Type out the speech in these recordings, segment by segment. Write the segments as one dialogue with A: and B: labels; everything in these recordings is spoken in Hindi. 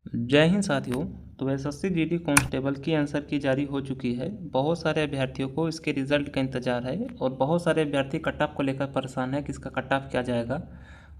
A: जय हिंद साथियों। तो एसएससी जीडी कांस्टेबल की आंसर की जारी हो चुकी है। बहुत सारे अभ्यर्थियों को इसके रिज़ल्ट का इंतज़ार है और बहुत सारे अभ्यर्थी कट ऑफ को लेकर परेशान है कि इसका कट ऑफ क्या जाएगा।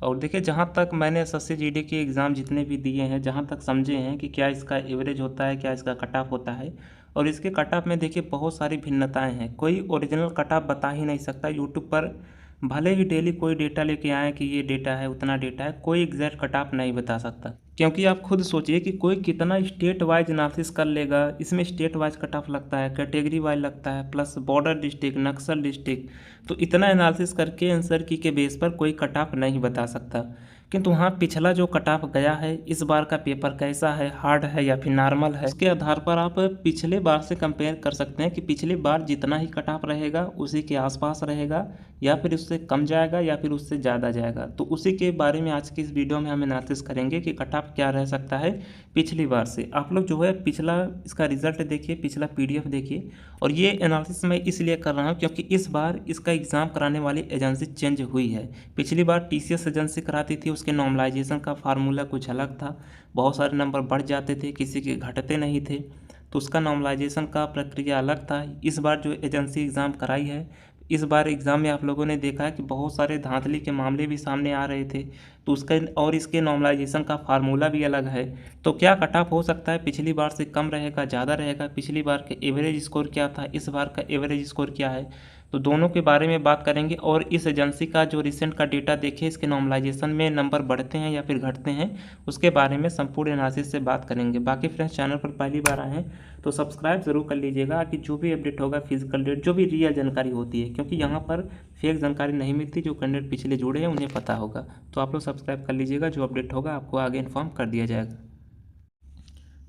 A: और देखिए, जहाँ तक मैंने एसएससी जीडी के एग्ज़ाम जितने भी दिए हैं, जहाँ तक समझे हैं कि क्या इसका एवरेज होता है, क्या इसका कट ऑफ होता है, और इसके कट ऑफ में देखिए बहुत सारी भिन्नताएँ हैं। कोई ओरिजिनल कट ऑफ बता ही नहीं सकता। यूट्यूब पर भले ही डेली कोई डेटा लेके आए कि ये डेटा है, उतना डेटा है, कोई एग्जैक्ट कट ऑफ नहीं बता सकता। क्योंकि आप खुद सोचिए कि कोई कितना स्टेट वाइज एनालिसिस कर लेगा। इसमें स्टेट वाइज कट ऑफ लगता है, कैटेगरी वाइज लगता है, प्लस बॉर्डर डिस्ट्रिक्ट, नक्सल डिस्ट्रिक्ट। तो इतना एनालिसिस करके आंसर की के बेस पर कोई कट ऑफ नहीं बता सकता। किंतु हाँ, पिछला जो कट ऑफ गया है, इस बार का पेपर कैसा है, हार्ड है या फिर नॉर्मल है, उसके आधार पर आप पिछले बार से कंपेयर कर सकते हैं कि पिछली बार जितना ही कट ऑफ रहेगा उसी के आसपास रहेगा, या फिर उससे कम जाएगा, या फिर उससे ज़्यादा जाएगा। तो उसी के बारे में आज की इस वीडियो में हम एनालिसिस करेंगे कि कट ऑफ क्या रह सकता है पिछली बार से। आप लोग जो है पिछला इसका रिजल्ट देखिए, पिछला पीडीएफ देखिए। और ये एनालिसिस मैं इसलिए कर रहा हूँ क्योंकि इस बार इसका एग्ज़ाम कराने वाली एजेंसी चेंज हुई है। पिछली बार टीसीएस एजेंसी कराती थी, उसके नॉर्मलाइजेशन का फार्मूला कुछ अलग था। बहुत सारे नंबर बढ़ जाते थे, किसी के घटते नहीं थे, तो उसका नॉर्मलाइजेशन का प्रक्रिया अलग था। इस बार जो एजेंसी एग्ज़ाम कराई है, इस बार एग्ज़ाम में आप लोगों ने देखा है कि बहुत सारे धांधली के मामले भी सामने आ रहे थे। तो उसका और इसके नॉर्मलाइजेशन का फार्मूला भी अलग है। तो क्या कट ऑफ हो सकता है, पिछली बार से कम रहेगा, ज़्यादा रहेगा, पिछली बार का एवरेज स्कोर क्या था, इस बार का एवरेज स्कोर क्या है, तो दोनों के बारे में बात करेंगे। और इस एजेंसी का जो रिसेंट का डेटा देखिए, इसके नॉर्मलाइजेशन में नंबर बढ़ते हैं या फिर घटते हैं, उसके बारे में संपूर्ण एनालिसिस से बात करेंगे। बाकी फ्रेंड्स, चैनल पर पहली बार आए हैं तो सब्सक्राइब ज़रूर कर लीजिएगा कि जो भी अपडेट होगा, फिजिकल डेट, जो भी रियल जानकारी होती है, क्योंकि यहाँ पर फेक जानकारी नहीं मिलती। जो कैंडिडेट पिछले जुड़े हैं उन्हें पता होगा। तो आप लोग सब्सक्राइब कर लीजिएगा, जो अपडेट होगा आपको आगे इन्फॉर्म कर दिया जाएगा।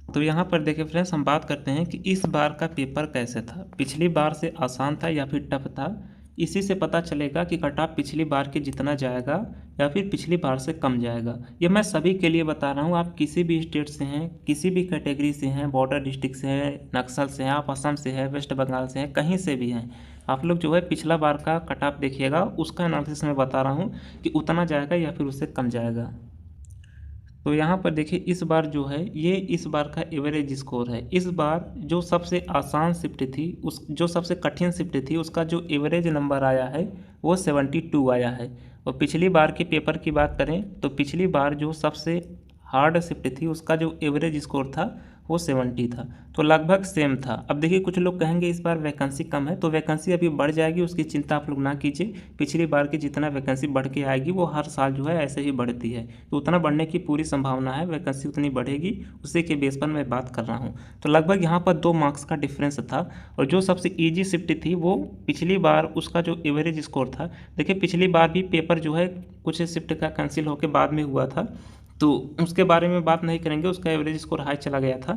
A: तो यहाँ पर देखिए फ्रेंड्स, हम बात करते हैं कि इस बार का पेपर कैसे था, पिछली बार से आसान था या फिर टफ था। इसी से पता चलेगा कि कट ऑफ पिछली बार के जितना जाएगा या फिर पिछली बार से कम जाएगा। ये मैं सभी के लिए बता रहा हूँ। आप किसी भी स्टेट से हैं, किसी भी कैटेगरी से हैं, बॉर्डर डिस्ट्रिक्ट से हैं, नक्सल से हैं, आप असम से हैं, वेस्ट बंगाल से हैं, कहीं से भी हैं, आप लोग जो है पिछला बार का कट ऑफ देखिएगा। उसका एनालिसिस मैं बता रहा हूँ कि उतना जाएगा या फिर उससे कम जाएगा। तो यहाँ पर देखिए, इस बार जो है ये इस बार का एवरेज स्कोर है। इस बार जो सबसे आसान शिफ्ट थी, उस जो सबसे कठिन शिफ्ट थी, उसका जो एवरेज नंबर आया है वो 72 आया है। और पिछली बार के पेपर की बात करें तो पिछली बार जो सबसे हार्ड शिफ्ट थी, उसका जो एवरेज स्कोर था वो 70 था। तो लगभग सेम था। अब देखिए, कुछ लोग कहेंगे इस बार वैकेंसी कम है, तो वैकेंसी अभी बढ़ जाएगी, उसकी चिंता आप लोग ना कीजिए। पिछली बार की जितना वैकेंसी बढ़ के आएगी वो हर साल जो है ऐसे ही बढ़ती है, तो उतना बढ़ने की पूरी संभावना है, वैकेंसी उतनी बढ़ेगी, उसी के बेस पर मैं बात कर रहा हूँ। तो लगभग यहाँ पर 2 मार्क्स का डिफरेंस था। और जो सबसे ईजी शिफ्ट थी वो पिछली बार उसका जो एवरेज स्कोर था, देखिए पिछली बार भी पेपर जो है कुछ शिफ्ट का कैंसिल होकर बाद में हुआ था, तो उसके बारे में बात नहीं करेंगे, उसका एवरेज स्कोर हाई चला गया था।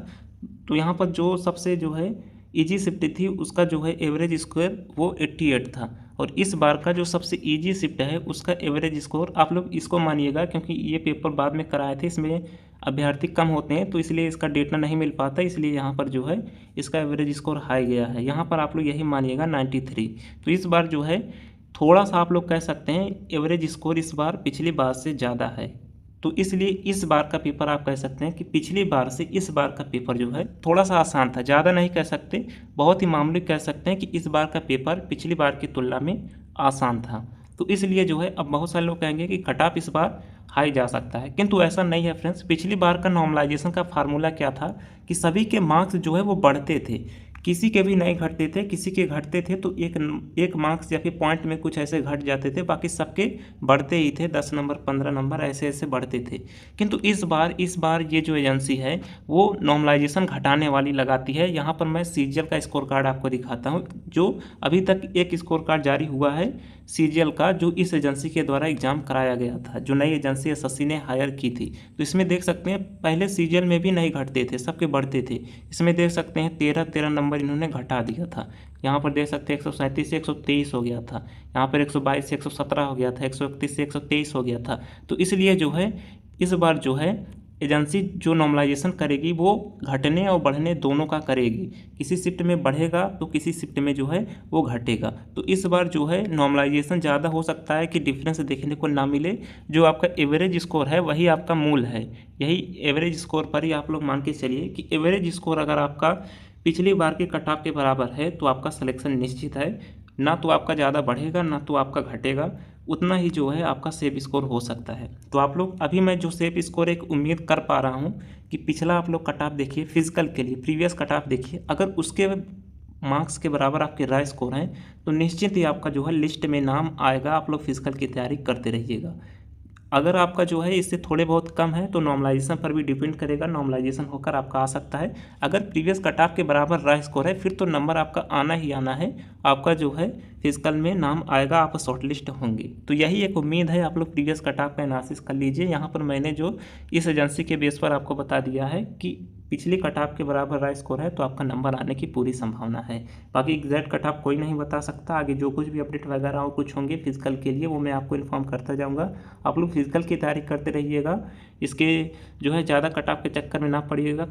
A: तो यहाँ पर जो सबसे जो है इजी शिफ्ट थी, उसका जो है एवरेज स्कोर वो 88 था। और इस बार का जो सबसे इजी शिफ्ट है, उसका एवरेज स्कोर आप लोग इसको मानिएगा, क्योंकि ये पेपर बाद में कराए थे, इसमें अभ्यर्थी कम होते हैं, तो इसलिए इसका डेटा नहीं मिल पाता, इसलिए यहाँ पर जो है इसका एवरेज स्कोर हाई गया है। यहाँ पर आप लोग यही मानिएगा 93। तो इस बार जो है थोड़ा सा आप लोग कह सकते हैं एवरेज स्कोर इस बार पिछली बार से ज़्यादा है। तो इसलिए इस बार का पेपर आप कह सकते हैं कि पिछली बार से इस बार का पेपर जो है थोड़ा सा आसान था। ज़्यादा नहीं कह सकते, बहुत ही मामूली कह सकते हैं कि इस बार का पेपर पिछली बार की तुलना में आसान था। तो इसलिए जो है अब बहुत सारे लोग कहेंगे कि कट ऑफ इस बार हाई जा सकता है, किंतु ऐसा नहीं है फ्रेंड्स। पिछली बार का नॉर्मलाइजेशन का फार्मूला क्या था कि सभी के मार्क्स जो है वो बढ़ते थे, किसी के भी नहीं घटते थे। किसी के घटते थे तो एक मार्क्स या फिर पॉइंट में कुछ ऐसे घट जाते थे, बाकी सबके बढ़ते ही थे, 10 नंबर 15 नंबर ऐसे ऐसे बढ़ते थे। किंतु इस बार ये जो एजेंसी है वो नॉर्मलाइजेशन घटाने वाली लगाती है। यहाँ पर मैं सीजीएल का स्कोर कार्ड आपको दिखाता हूँ, जो अभी तक एक स्कोर कार्ड जारी हुआ है सीजीएल का, जो इस एजेंसी के द्वारा एग्जाम कराया गया था, जो नई एजेंसी एसएससी ने हायर की थी। तो इसमें देख सकते हैं पहले सीजीएल में भी नहीं घटते थे, सबके बढ़ते थे। इसमें देख सकते हैं 13 नंबर इन्होंने घटा दिया था। यहाँ पर देख सकते हैं 137 से 123 हो गया था, यहाँ पर 122 से 117 हो गया था, 131 से 123 हो गया था। तो इसलिए जो है इस बार जो है एजेंसी जो नॉर्मलाइजेशन करेगी वो घटने और बढ़ने दोनों का करेगी। किसी शिफ्ट में बढ़ेगा तो किसी शिफ्ट में जो है वो घटेगा। तो इस बार जो है नॉर्मलाइजेशन ज़्यादा हो सकता है कि डिफरेंस देखने को ना मिले। जो आपका एवरेज स्कोर है वही आपका मूल है। यही एवरेज स्कोर पर ही आप लोग मान के चलिए कि एवरेज स्कोर अगर आपका पिछली बार के कट ऑफ के बराबर है तो आपका सिलेक्शन निश्चित है। ना तो आपका ज़्यादा बढ़ेगा ना तो आपका घटेगा, उतना ही जो है आपका सेफ स्कोर हो सकता है। तो आप लोग अभी मैं जो सेफ स्कोर एक उम्मीद कर पा रहा हूँ कि पिछला आप लोग कट ऑफ देखिए फिजिकल के लिए, प्रीवियस कट ऑफ देखिए, अगर उसके मार्क्स के बराबर आपके राय स्कोर हैं तो निश्चित ही आपका जो है लिस्ट में नाम आएगा। आप लोग फिजिकल की तैयारी करते रहिएगा। अगर आपका जो है इससे थोड़े बहुत कम है तो नॉर्मलाइजेशन पर भी डिपेंड करेगा, नॉर्मलाइजेशन होकर आपका आ सकता है। अगर प्रीवियस कट ऑफ के बराबर रहा स्कोर है फिर तो नंबर आपका आना ही आना है, आपका जो है फिजिकल में नाम आएगा, आप शॉर्टलिस्ट होंगे। तो यही एक उम्मीद है। आप लोग प्रीवियस कट ऑफ का एनालिसिस कर लीजिए। यहाँ पर मैंने जो इस एजेंसी के बेस पर आपको बता दिया है कि पिछली कट ऑफ के बराबर रहा स्कोर है तो आपका नंबर आने की पूरी संभावना है। बाकी एग्जैक्ट कट ऑफ कोई नहीं बता सकता। आगे जो कुछ भी अपडेट वगैरह और कुछ होंगे फिजिकल के लिए वो मैं आपको इन्फॉर्म करता जाऊँगा। आप लोग फिजिकल की तैयारी करते रहिएगा। इसके जो है ज़्यादा कट ऑफ के चक्कर में ना पड़िएगा।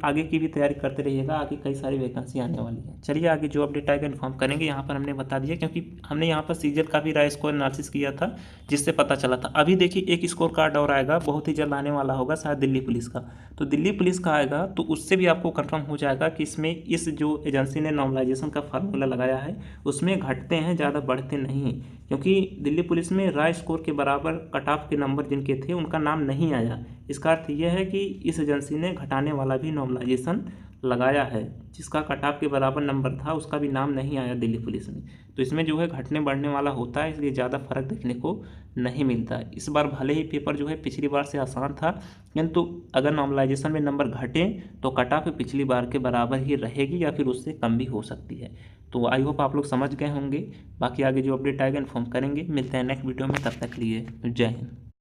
A: आगे की भी तैयारी करते रहिएगा। आगे कई सारी वैकेंसी आने वाली है। चलिए आगे जो अपडेट आएगा इन्फॉर्म करेंगे। यहाँ पर हमने बता दिया क्योंकि हमने यहाँ पर सीजल का भी राय स्कोर एनालिसिस किया था जिससे पता चला था। अभी देखिए एक स्कोर कार्ड और आएगा, बहुत ही जल्द आने वाला होगा, शायद दिल्ली पुलिस का। तो दिल्ली पुलिस का आएगा तो उससे भी आपको कंफर्म हो जाएगा कि इसमें इस जो एजेंसी ने नॉर्मलाइजेशन का फार्मूला लगाया है उसमें घटते हैं, ज़्यादा बढ़ते नहीं। क्योंकि दिल्ली पुलिस में राय स्कोर के बराबर कट ऑफ के नंबर जिनके थे उनका नाम नहीं आया। इसका अर्थ यह है कि इस एजेंसी ने घटाने वाला भी नॉर्मलाइजेशन लगाया है। जिसका कट ऑफ के बराबर नंबर था उसका भी नाम नहीं आया दिल्ली पुलिस में। तो इसमें जो है घटने बढ़ने वाला होता है, इसलिए ज़्यादा फर्क देखने को नहीं मिलता। इस बार भले ही पेपर जो है पिछली बार से आसान था, किंतु अगर नॉर्मलाइजेशन में नंबर घटे तो कट ऑफ पिछली बार के बराबर ही रहेगी या फिर उससे कम भी हो सकती है। तो आई होप आप लोग समझ गए होंगे। बाकी आगे जो अपडेट आएगा इन्फॉर्म करेंगे। मिलते हैं नेक्स्ट वीडियो में, तब तक के लिए जय हिंद।